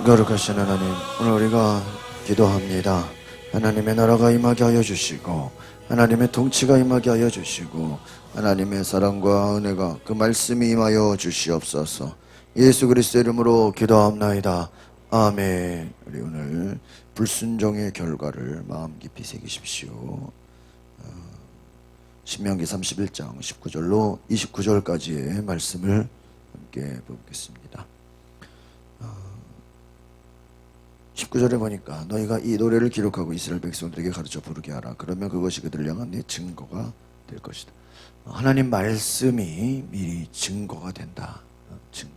거룩하신 하나님, 오늘 우리가 기도합니다. 하나님의 나라가 임하게 하여 주시고 하나님의 통치가 임하게 하여 주시고 하나님의 사랑과 은혜가 그 말씀이 임하여 주시옵소서. 예수 그리스도의 이름으로 기도합나이다. 아멘. 우리 오늘 불순종의 결과를 마음 깊이 새기십시오. 신명기 31장 19절로 29절까지의 말씀을 함께 보겠습니다. 19절에 보니까 너희가 이 노래를 기록하고 이스라엘 백성들에게 가르쳐 부르게 하라. 그러면 그것이 그들을 향한 네 증거가 될 것이다. 하나님 말씀이 미리 증거가 된다. 증거.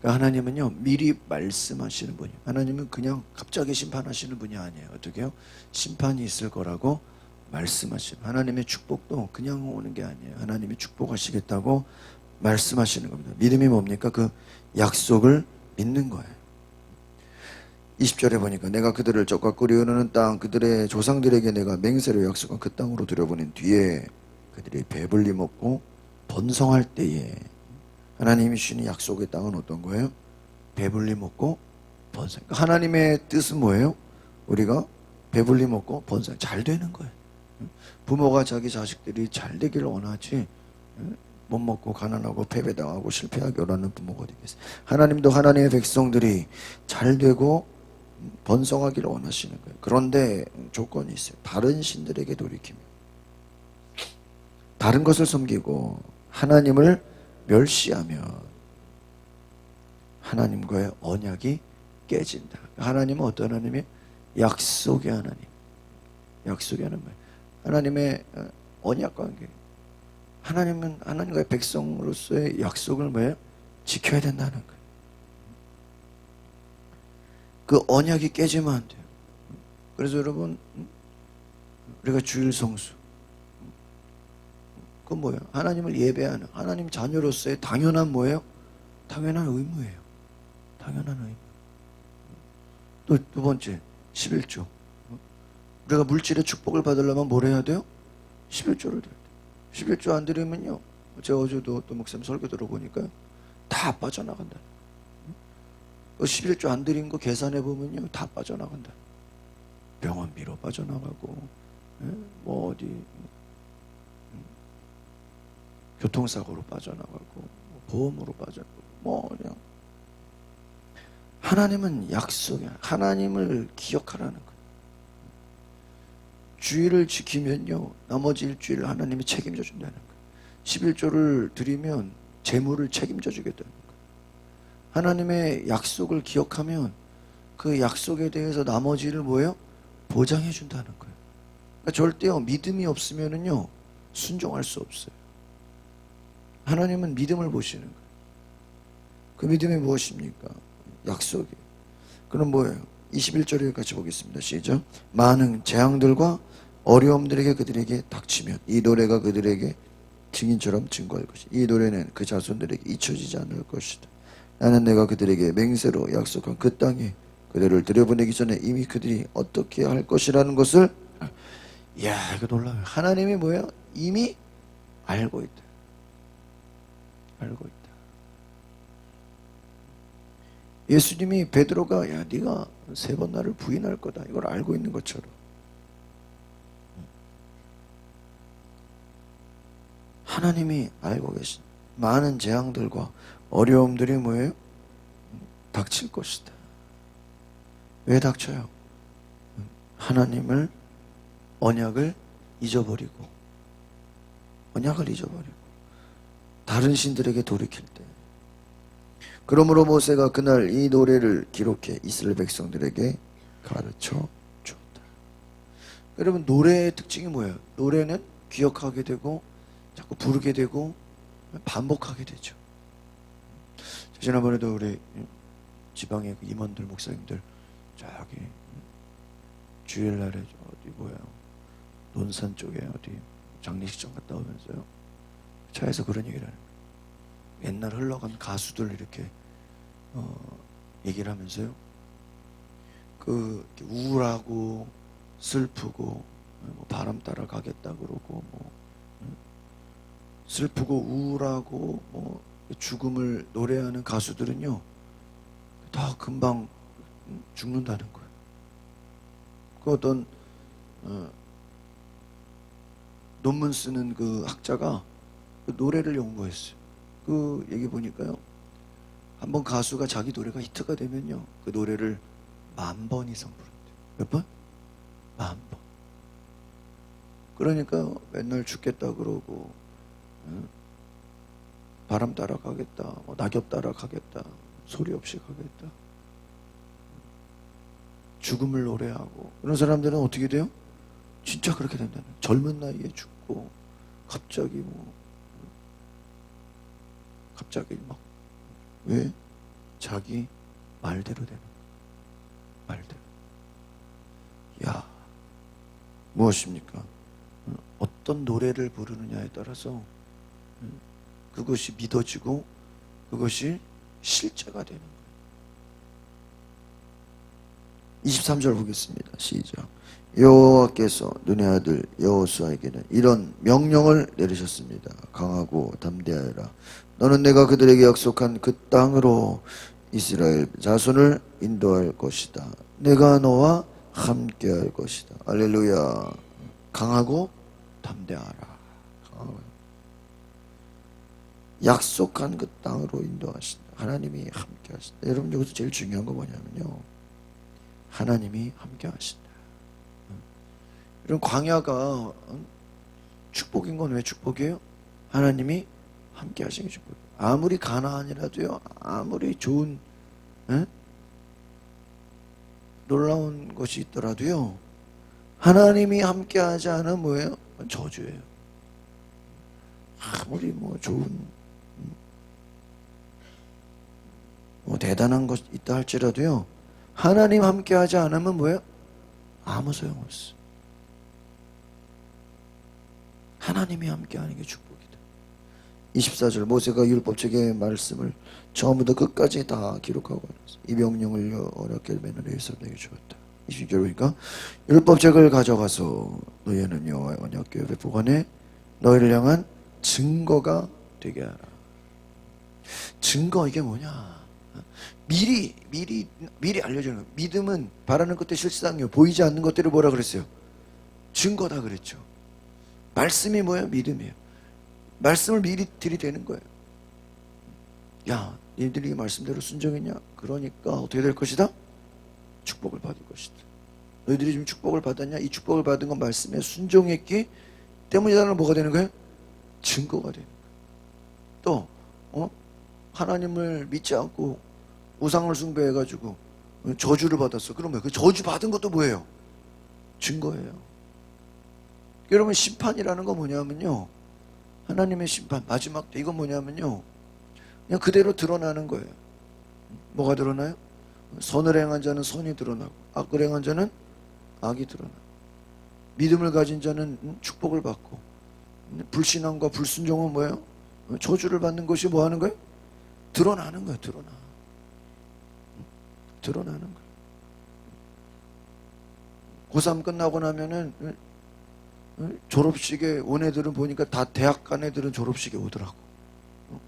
그러니까 하나님은요, 미리 말씀하시는 분이에요. 하나님은 그냥 갑자기 심판하시는 분이 아니에요. 어떻게요? 심판이 있을 거라고 말씀하시는. 하나님의 축복도 그냥 오는 게 아니에요. 하나님이 축복하시겠다고 말씀하시는 겁니다. 믿음이 뭡니까? 그 약속을 믿는 거예요. 20절에 보니까 내가 그들을 적과 꿀이 흐르는 땅 그들의 조상들에게 내가 맹세로 약속한 그 땅으로 들여보낸 뒤에 그들이 배불리 먹고 번성할 때에 하나님이 주시는 약속의 땅은 어떤 거예요? 배불리 먹고 번성. 하나님의 뜻은 뭐예요? 우리가 배불리 먹고 번성 잘 되는 거예요. 부모가 자기 자식들이 잘 되기를 원하지 못 먹고 가난하고 패배당하고 실패하게 원하는 부모가 어디 계세요? 하나님도 하나님의 백성들이 잘 되고 번성하기를 원하시는 거예요. 그런데 조건이 있어요. 다른 신들에게 돌이키며 다른 것을 섬기고 하나님을 멸시하면 하나님과의 언약이 깨진다. 하나님은 어떤 하나님이에요? 약속의 하나님. 약속의 하나님. 하나님의 언약 관계. 하나님은 하나님과의 백성으로서의 약속을 뭐예요? 지켜야 된다는 거예요. 그 언약이 깨지면 안 돼요. 그래서 여러분, 우리가 주일 성수, 그건 뭐예요? 하나님을 예배하는 하나님 자녀로서의 당연한 뭐예요? 당연한 의무예요. 당연한 의무. 또 두 번째, 11조. 우리가 물질의 축복을 받으려면 뭘 해야 돼요? 11조를 드려야 돼요. 11조 안 드리면요, 제가 어제도 또 목사님 설교 들어보니까 다 빠져나간다. 11조 안 드린 거 계산해 보면요, 다 빠져나간다. 병원비로 빠져나가고, 뭐 어디 교통사고로 빠져나가고, 보험으로 빠져나가고, 뭐 그냥. 하나님은 약속이야. 하나님을 기억하라는 거예요. 주일을 지키면요, 나머지 일주일 하나님이 책임져 준다는 거예요. 11조를 드리면 재물을 책임져 주겠다는 거예요. 하나님의 약속을 기억하면 그 약속에 대해서 나머지를 뭐예요? 보장해 준다는 거예요. 그러니까 절대요, 믿음이 없으면은요, 순종할 수 없어요. 하나님은 믿음을 보시는 거예요. 그 믿음이 무엇입니까? 약속이에요. 그럼 뭐예요? 21절에 같이 보겠습니다. 시작. 많은 재앙들과 어려움들에게 그들에게 닥치면 이 노래가 그들에게 증인처럼 증거할 것이다. 이 노래는 그 자손들에게 잊혀지지 않을 것이다. 나는 내가 그들에게 맹세로 약속한 그 땅에 그들을 들여보내기 전에 이미 그들이 어떻게 할 것이라는 것을, 이야, 이거 놀라워요. 하나님이 뭐예요? 이미 알고 있다. 알고 있다. 예수님이 베드로가 야, 네가 3번 나를 부인할 거다, 이걸 알고 있는 것처럼 하나님이 알고 계신 많은 재앙들과 어려움들이 뭐예요? 닥칠 것이다. 왜 닥쳐요? 하나님을, 언약을 잊어버리고 다른 신들에게 돌이킬 때. 그러므로 모세가 그날 이 노래를 기록해 이스라엘 백성들에게 가르쳐 주었다. 여러분, 노래의 특징이 뭐예요? 노래는 기억하게 되고 자꾸 부르게 되고 반복하게 되죠. 지난번에도 우리 지방의 임원들, 목사님들 저기 주일날에 어디 뭐야, 논산 쪽에 어디 장례식장 갔다 오면서요, 차에서 그런 얘기를 하는 거예요. 옛날 흘러간 가수들 이렇게 얘기를 하면서요, 그 우울하고 슬프고 뭐 바람 따라 가겠다 그러고 뭐 슬프고 우울하고 뭐 죽음을 노래하는 가수들은요, 다 금방 죽는다는 거예요. 그 어떤 논문 쓰는 그 학자가 그 노래를 연구했어요. 그 얘기 보니까요, 한번 가수가 자기 노래가 히트가 되면요, 그 노래를 10,000번 이상 부른대요. 몇 번? 10,000번. 그러니까 맨날 죽겠다 그러고, 바람 따라가겠다, 뭐 낙엽 따라가겠다, 소리 없이 가겠다, 죽음을 노래하고, 그런 사람들은 어떻게 돼요? 진짜 그렇게 된다는 거예요. 젊은 나이에 죽고 갑자기 갑자기 막, 왜? 자기 말대로 되는 거예요. 말대로. 야, 무엇입니까? 어떤 노래를 부르느냐에 따라서 그것이 믿어지고 그것이 실제가 되는 거예요. 23절 보겠습니다. 시작. 여호와께서 눈의 아들 여호수아에게는 이런 명령을 내리셨습니다. 강하고 담대하여라. 너는 내가 그들에게 약속한 그 땅으로 이스라엘 자손을 인도할 것이다. 내가 너와 함께할 것이다. 할렐루야. 강하고 담대하라. 강하고. 약속한 그 땅으로 인도하신다. 하나님이 함께 하신다. 여러분, 여기서 제일 중요한 거 뭐냐면요, 하나님이 함께 하신다. 이런 광야가 축복인 건 왜 축복이에요? 하나님이 함께 하시는 게 축복이에요. 아무리 가나안이라도요, 아무리 좋은 놀라운 것이 있더라도요, 하나님이 함께 하지 않으면 뭐예요? 저주예요. 아무리 뭐 좋은 뭐 대단한 것 있다 할지라도요, 하나님 함께 하지 않으면 뭐예요? 아무 소용없어. 하나님이 함께 하는 게 축복이다. 24절, 모세가 율법책의 말씀을 처음부터 끝까지 다 기록하고 있어요. 이 명령을 어렵게 매너리 이스라엘에게 주었다. 26절 보니까 율법책을 가져가서 너희는 여호와의 언약궤 옆에 보관해 너희를 향한 증거가 되게 하라. 증거, 이게 뭐냐? 미리 알려주는 거예요. 믿음은 바라는 것들 실상이요, 보이지 않는 것들을 뭐라 그랬어요? 증거다 그랬죠. 말씀이 뭐예요? 믿음이에요. 말씀을 미리 들이대는 거예요. 야, 너희들이 말씀대로 순종했냐? 그러니까 어떻게 될 것이다? 축복을 받을 것이다. 너희들이 지금 축복을 받았냐? 이 축복을 받은 건 말씀에 순종했기 때문이다는 뭐가 되는 거예요? 증거가 되는 거예요. 또 하나님을 믿지 않고 우상을 숭배해가지고 저주를 받았어. 그러면 그 저주 받은 것도 뭐예요? 증거예요. 여러분, 심판이라는 건 뭐냐면요, 하나님의 심판, 마지막 때, 이건 뭐냐면요, 그냥 그대로 드러나는 거예요. 뭐가 드러나요? 선을 행한 자는 선이 드러나고 악을 행한 자는 악이 드러나고, 믿음을 가진 자는 축복을 받고, 불신앙과 불순종은 뭐예요? 저주를 받는 것이 뭐 하는 거예요? 드러나는 거예요. 드러나는 거예요. 고3 끝나고 나면은 졸업식에 온 애들은 보니까 다 대학 간 애들은 졸업식에 오더라고.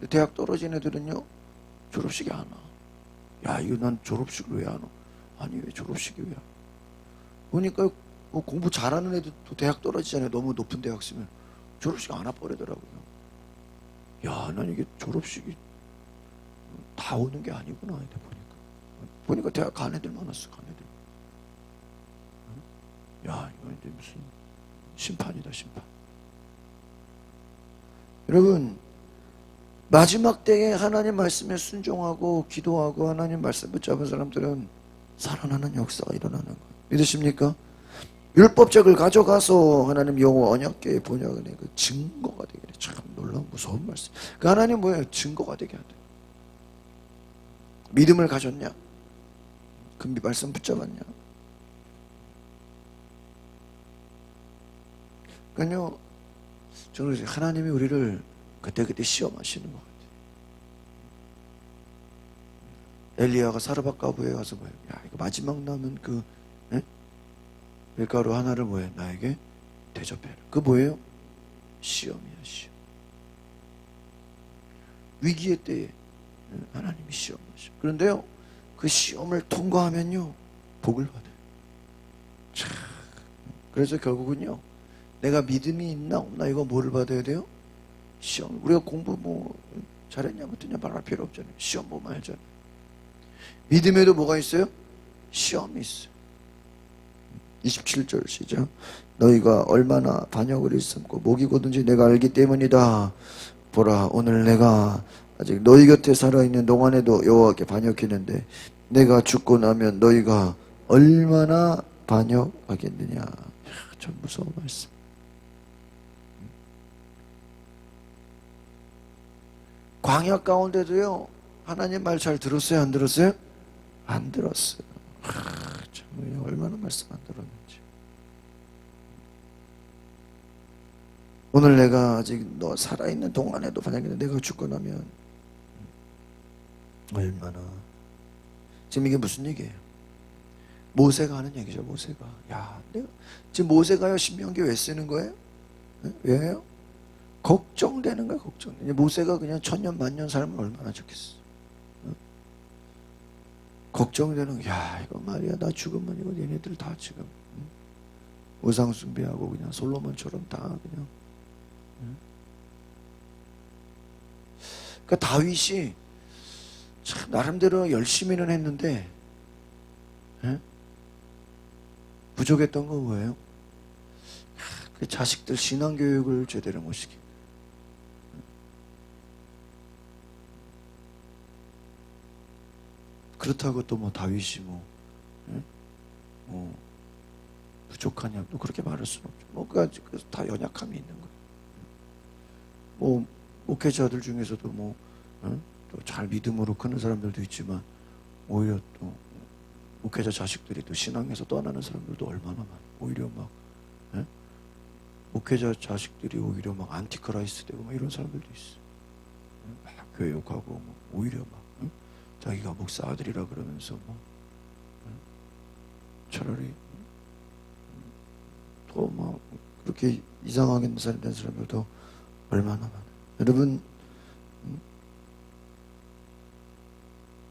대학 떨어진 애들은요, 졸업식에 안 와. 야, 이거 난 졸업식을 왜 안 와? 아니, 왜 졸업식이 왜 안 와? 보니까 뭐 공부 잘하는 애들도 대학 떨어지잖아요. 너무 높은 대학 쓰면 졸업식 안 와버리더라고요. 야, 난 이게 졸업식이 다 오는 게 아니구나. 보니까 대학 간 애들 많았어. 간 애들. 야, 이거 이제 무슨 심판이다, 심판. 여러분, 마지막 때에 하나님 말씀에 순종하고 기도하고 하나님 말씀 붙잡은 사람들은 살아나는 역사가 일어나는 거예요. 믿으십니까? 율법책을 가져가서 하나님 여호와 언약궤의 본향의 그 증거가 되게 돼. 참 놀라운 무서운 말씀. 그 하나님 뭐예요? 증거가 되게 한다. 믿음을 가졌냐? 그 말씀 붙잡았냐? 그러니까요, 저는 하나님이 우리를 그때그때 시험하시는 것 같아요. 엘리야가 사르밧 가부에 가서 뭐예요? 야, 이거 마지막 남은 그 밀가루 하나를 뭐예요? 나에게 대접해라. 그 뭐예요? 시험이야, 시험. 위기의 때에 하나님이 시험하시죠. 그런데요, 그 시험을 통과하면요 복을 받아요. 참. 그래서 결국은요 내가 믿음이 있나 없나 이거 뭐를 받아야 돼요? 시험. 우리가 공부 뭐 잘했냐 못했냐 말할 필요 없잖아요. 시험 보면 알잖아요. 믿음에도 뭐가 있어요? 시험이 있어요. 27절 시작. 너희가 얼마나 반역을 일삼고 목이고든지 내가 알기 때문이다. 보라 오늘 내가 아직 너희 곁에 살아있는 동안에도 여호와께 반역했는데 내가 죽고 나면 너희가 얼마나 반역하겠느냐. 참 무서운 말씀. 광야 가운데도요 하나님 말 잘 들었어요? 안 들었어요? 안 들었어요. 참 얼마나 말씀 안 들었는지. 오늘 내가 아직 너 살아있는 동안에도 반역했는데 내가 죽고 나면 얼마나. 지금 이게 무슨 얘기예요? 모세가 하는 얘기죠. 모세가 내가 지금 모세가요 신명기 왜 쓰는 거예요? 왜요? 걱정되는 거야. 걱정. 모세가 그냥 천년 만년 살면 얼마나 좋겠어. 걱정되는 거야. 이거 말이야 나 죽으면 이거 얘네들 다 지금 우상 숭배하고 그냥 솔로몬처럼 다 그냥. 그러니까 다윗이 참 나름대로 열심히는 했는데 부족했던 건 뭐예요? 그 자식들 신앙교육을 제대로 못 시키고. 그렇다고 또 뭐 다윗이 뭐 부족하냐 또 그렇게 말할 수는 없죠. 뭐가 다 연약함이 있는 거예요. 뭐 목회자들 중에서도 뭐 또 잘 믿음으로 크는 사람들도 있지만 오히려 또 목회자 자식들이 또 신앙에서 떠나는 사람들도 얼마나 많아. 오히려 막 목회자 자식들이 오히려 막 안티크라이스트 되고 막 이런 사람들도 있어. 막 교육하고 뭐 오히려 막 자기가 목사 아들이라 그러면서 뭐 차라리 더 막 그렇게 이상하게 된 사람들도 얼마나 많아. 여러분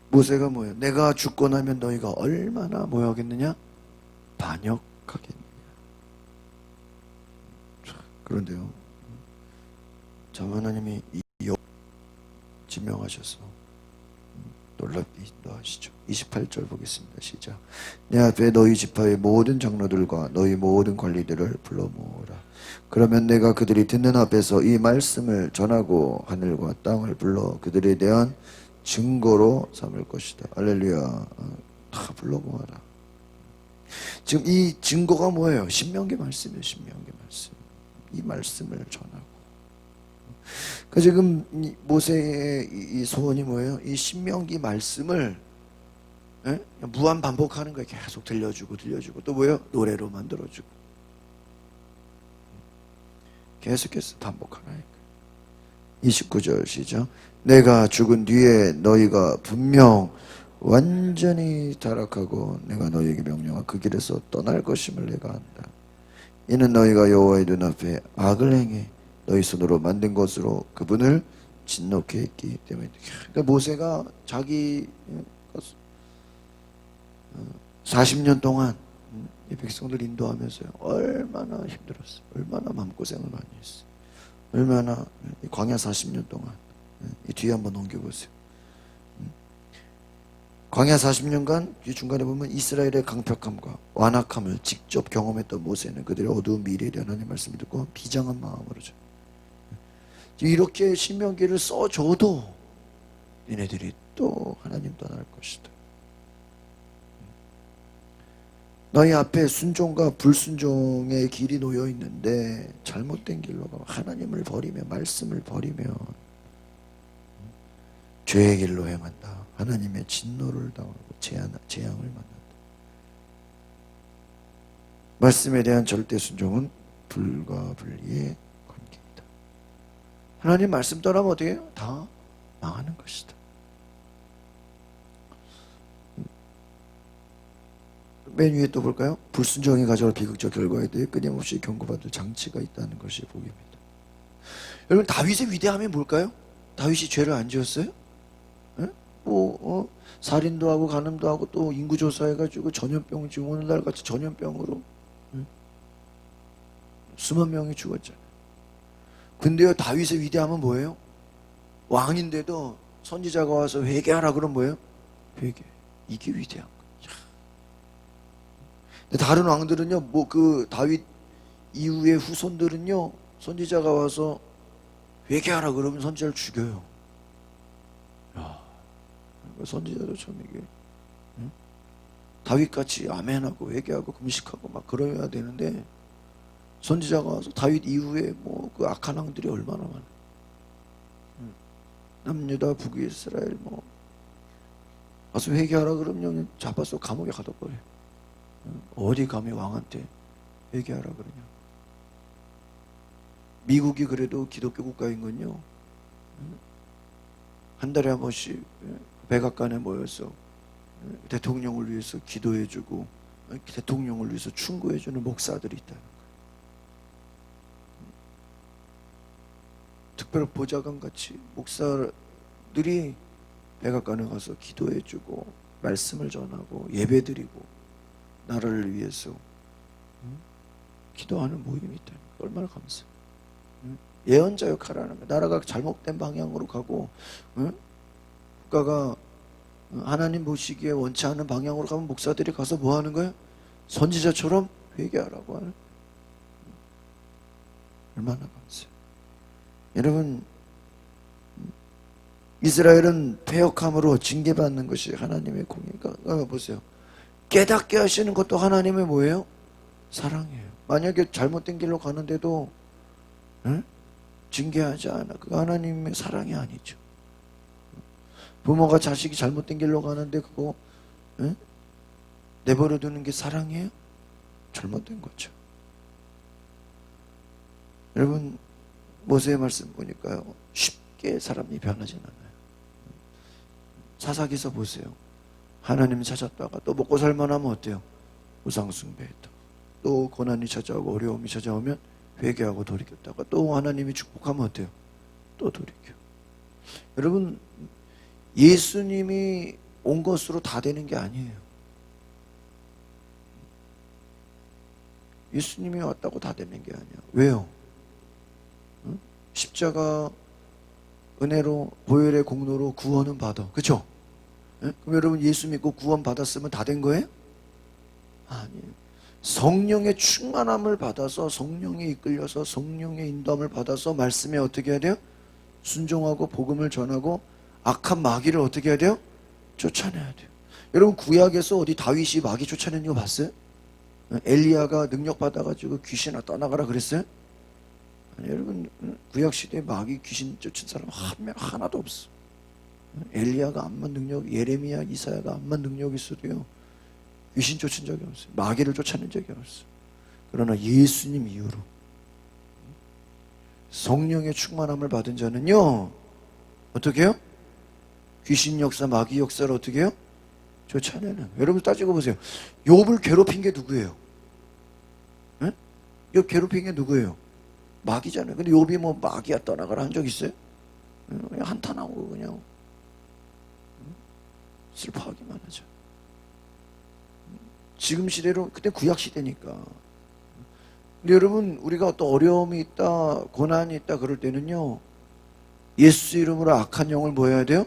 모세가 뭐예요? 내가 죽고 나면 너희가 얼마나 뭐 하겠느냐? 반역하겠느냐. 그런데요 참 하나님이 지명하셔서 놀랍게 인도하시죠. 28절 보겠습니다. 시작. 내 앞에 너희 지파의 모든 장로들과 너희 모든 관리들을 불러 모으라. 그러면 내가 그들이 듣는 앞에서 이 말씀을 전하고 하늘과 땅을 불러 그들에 대한 증거로 삼을 것이다. 할렐루야. 다 불러 모아라. 지금 이 증거가 뭐예요? 신명기 말씀이에요. 신명기 말씀. 이 말씀을 전하고. 그 지금 모세의 이 소원이 뭐예요? 이 신명기 말씀을 무한 반복하는 거예요. 계속 들려주고 또 뭐예요? 노래로 만들어주고 계속해서 반복하라니까. 29절 시작. 내가 죽은 뒤에 너희가 분명 완전히 타락하고 내가 너희에게 명령한 그 길에서 떠날 것임을 내가 안다. 이는 너희가 여호와의 눈앞에 악을 행해 너희 손으로 만든 것으로 그분을 진노케 했기 때문이다. 그러니까 모세가 자기 40년 동안 이 백성들 인도하면서요 얼마나 힘들었어. 얼마나 마음고생을 많이 했어. 얼마나 광야 40년 동안 이 뒤에 한번 넘겨보세요. 광야 40년간 이 중간에 보면 이스라엘의 강팍함과 완악함을 직접 경험했던 모세는 그들의 어두운 미래에 대한 하나님의 말씀을 듣고 비장한 마음으로 이렇게 신명기를 써줘도 얘네들이 또 하나님 떠날 것이다. 너희 앞에 순종과 불순종의 길이 놓여 있는데 잘못된 길로 가 하나님을 버리며 말씀을 버리며 죄의 길로 행한다. 하나님의 진노를 당하고 재앙을 만난다. 말씀에 대한 절대 순종은 불과 불리의 관계이다. 하나님 말씀 떠나면 어떻게 해요? 다 망하는 것이다. 맨 위에 또 볼까요? 불순종이 가져올 비극적 결과에 대해 끊임없이 경고받을 장치가 있다는 것이 복입니다. 여러분 다윗의 위대함이 뭘까요? 다윗이 죄를 안 지었어요? 살인도 하고 간음도 하고 또 인구 조사해가지고 전염병, 지금 오늘날 같이 전염병으로 수만 명이 죽었잖아요. 근데요, 다윗의 위대함은 뭐예요? 왕인데도 선지자가 와서 회개하라 그러면 뭐예요? 회개. 이게 위대한 거예요. 근데 다른 왕들은요, 뭐 그 다윗 이후의 후손들은요, 선지자가 와서 회개하라 그러면 선지자를 죽여요. 야, 선지자도 참 이게 다윗같이 아멘하고 회개하고 금식하고 막 그러야 되는데, 선지자가 와서 다윗 이후에 뭐 그 악한 왕들이 얼마나 많아. 남유다 북이스라엘 뭐 와서 회개하라 그러면 잡아서 감옥에 가둬버려. 어디 감히 왕한테 회개하라 그러냐. 미국이 그래도 기독교 국가인 건요, 한 달에 한 번씩 백악관에 모여서 대통령을 위해서 기도해주고 대통령을 위해서 충고해주는 목사들이 있다는 거예요. 특별 보좌관 같이 목사들이 백악관에 가서 기도해주고 말씀을 전하고 예배드리고 나라를 위해서 기도하는 모임이 있다는 거 얼마나 감사해요. 예언자 역할을 하는 거예요. 나라가 잘못된 방향으로 가고 국가가 하나님 보시기에 원치 않는 방향으로 가면 목사들이 가서 뭐 하는 거예요? 선지자처럼 회개하라고 하는. 얼마나 감사해요. 여러분, 이스라엘은 패역함으로 징계받는 것이 하나님의 공의가. 보세요. 깨닫게 하시는 것도 하나님의 뭐예요? 사랑이에요. 만약에 잘못된 길로 가는데도 징계하지 않아. 그거 하나님의 사랑이 아니죠. 부모가 자식이 잘못된 길로 가는데 그거 내버려 두는 게 사랑이에요? 잘못된 거죠. 여러분, 모세의 말씀 보니까요, 쉽게 사람이 변하진 않아요. 사사기서 보세요. 하나님 찾았다가 또 먹고 살만하면 어때요? 우상숭배했다. 또 고난이 찾아오고 어려움이 찾아오면 회개하고 돌이켰다가 또 하나님이 축복하면 어때요? 또 돌이켜. 여러분, 예수님이 온 것으로 다 되는 게 아니에요. 예수님이 왔다고 다 되는 게 아니야. 왜요? 십자가 은혜로 보혈의 공로로 구원은 받아. 그렇죠? 그럼 여러분 예수 믿고 구원 받았으면 다 된 거예요? 아니에요. 성령의 충만함을 받아서 성령에 이끌려서 성령의 인도함을 받아서 말씀에 어떻게 해야 돼요? 순종하고 복음을 전하고 악한 마귀를 어떻게 해야 돼요? 쫓아내야 돼요. 여러분 구약에서 어디 다윗이 마귀 쫓아내는 거 봤어요? 엘리야가 능력 받아가지고 귀신아 떠나가라 그랬어요? 아니, 여러분 구약시대에 마귀 귀신 쫓은 사람 하나도 없어. 엘리야가 암만 능력, 예레미야, 이사야가 암만 능력이 있어도요 귀신 쫓은 적이 없어요. 마귀를 쫓아낸 적이 없어요. 그러나 예수님 이후로 성령의 충만함을 받은 자는요 어떻게 해요? 귀신 역사, 마귀 역사를 어떻게 해요? 쫓아내는. 여러분 따지고 보세요. 욥을 괴롭힌 게 누구예요? 욥 괴롭힌 게 누구예요? 마귀잖아요. 근데 욥이 뭐 마귀야 떠나가라 한 적 있어요? 그냥 한탄하고 그냥 슬퍼하기만 하죠. 지금 시대로, 그때 구약 시대니까. 근데 여러분 우리가 또 어려움이 있다, 고난이 있다 그럴 때는요 예수 이름으로 악한 영을 뭐 해야 돼요?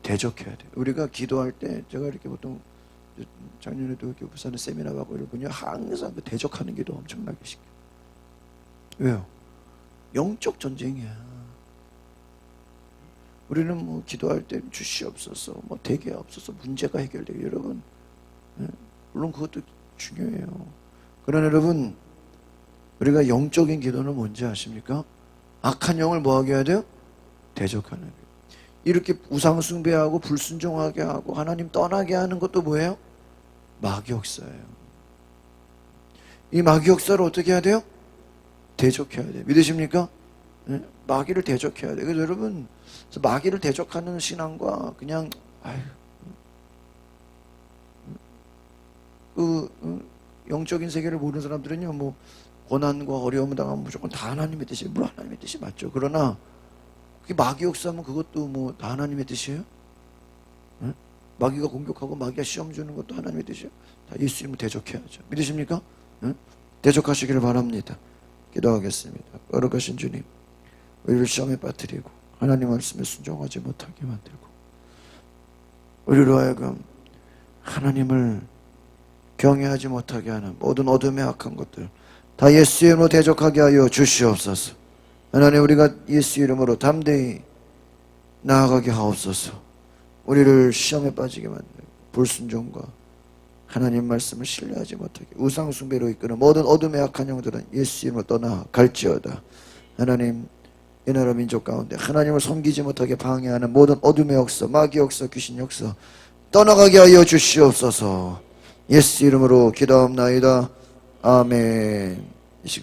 대적해야 돼요. 우리가 기도할 때 제가 이렇게 보통 작년에도 이렇게 부산에 세미나 가고 이러군요. 항상 그 대적하는 기도 엄청나게 시켜요. 왜요? 영적 전쟁이야. 우리는 뭐 기도할 때 주시옵소서, 뭐 대개옵소서, 문제가 해결돼요. 여러분, 물론 그것도 중요해요. 그러나 여러분, 우리가 영적인 기도는 뭔지 아십니까? 악한 영을 뭐하게 해야 돼요? 대적하는 거예요. 이렇게 우상숭배하고 불순종하게 하고 하나님 떠나게 하는 것도 뭐예요? 마귀 역사예요. 이 마귀 역사를 어떻게 해야 돼요? 대적해야 돼요. 믿으십니까? 네? 마귀를 대적해야 돼요. 그래서 여러분 마귀를 대적하는 신앙과 그냥 영적인 세계를 모르는 사람들은요 뭐 고난과 어려움을 당하면 무조건 다 하나님의 뜻이에요. 물론 하나님의 뜻이 맞죠. 그러나 그게 마귀 역사하면 그것도 뭐 다 하나님의 뜻이에요? 응? 마귀가 공격하고 마귀가 시험 주는 것도 하나님의 뜻이에요. 다 예수 이름으로 대적해야죠. 믿으십니까? 응? 대적하시기를 바랍니다. 기도하겠습니다. 거룩하신 주님, 우리를 시험에 빠뜨리고 하나님 말씀에 순종하지 못하게 만들고 우리로 하여금 하나님을 경외하지 못하게 하는 모든 어둠의 악한 것들 다 예수 이름으로 대적하게 하여 주시옵소서. 하나님, 우리가 예수 이름으로 담대히 나아가게 하옵소서. 우리를 시험에 빠지게 만들고 불순종과 하나님 말씀을 신뢰하지 못하게 우상숭배로 이끄는 모든 어둠의 악한 영들은 예수 이름으로 떠나갈지어다. 하나님, 이 나라 민족 가운데 하나님을 섬기지 못하게 방해하는 모든 어둠의 역사, 마귀 역사, 귀신 역사 떠나가게 하여 주시옵소서. 예수 이름으로 기도합나이다. 아멘. 이 시간